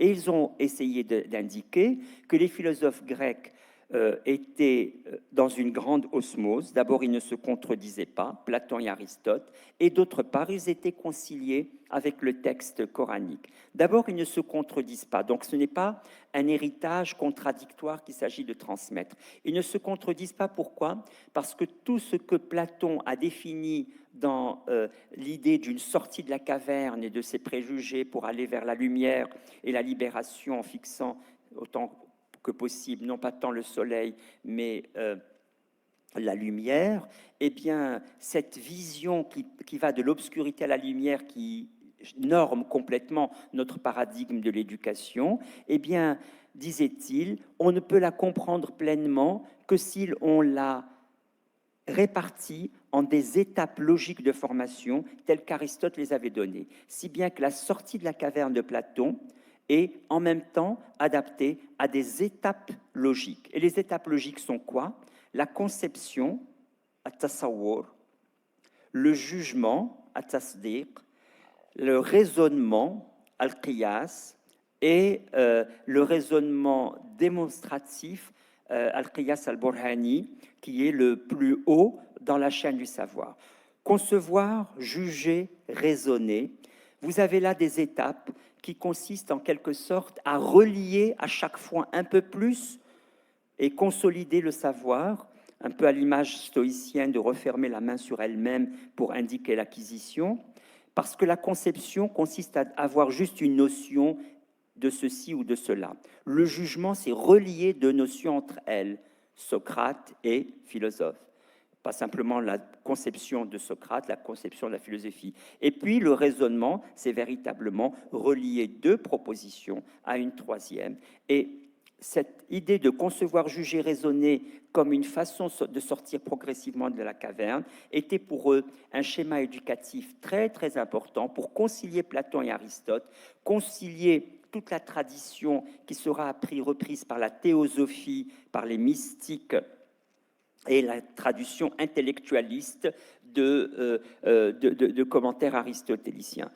Et ils ont essayé d'indiquer que les philosophes grecs étaient dans une grande osmose. D'abord, ils ne se contredisaient pas, Platon et Aristote, et d'autre part, ils étaient conciliés avec le texte coranique. D'abord, ils ne se contredisent pas, donc ce n'est pas un héritage contradictoire qu'il s'agit de transmettre. Ils ne se contredisent pas, pourquoi? Parce que tout ce que Platon a défini dans l'idée d'une sortie de la caverne et de ses préjugés pour aller vers la lumière et la libération en fixant autant que possible, non pas tant le soleil, mais la lumière, eh bien, cette vision qui va de l'obscurité à la lumière, qui norme complètement notre paradigme de l'éducation, eh bien, disait-il, on ne peut la comprendre pleinement que si on la répartie en des étapes logiques de formation telles qu'Aristote les avait données, si bien que la sortie de la caverne de Platon est en même temps adaptée à des étapes logiques. Et les étapes logiques sont quoi? La conception, at-tasawwur, le jugement, at-tasdiq, le raisonnement, al-qiyas, et le raisonnement démonstratif, al-qiyas al-burhani, qui est le plus haut dans la chaîne du savoir. Concevoir, juger, raisonner, vous avez là des étapes qui consistent en quelque sorte à relier à chaque fois un peu plus et consolider le savoir, un peu à l'image stoïcienne de refermer la main sur elle-même pour indiquer l'acquisition, parce que la conception consiste à avoir juste une notion de ceci ou de cela. Le jugement, c'est relier deux notions entre elles, Socrate et philosophe. Pas simplement la conception de Socrate, la conception de la philosophie. Et puis le raisonnement, c'est véritablement relier deux propositions à une troisième. Et cette idée de concevoir, juger, raisonner comme une façon de sortir progressivement de la caverne était pour eux un schéma éducatif très, très important pour concilier Platon et Aristote, concilier toute la tradition qui sera reprise par la théosophie, par les mystiques et la traduction intellectualiste de commentaires aristotéliciens.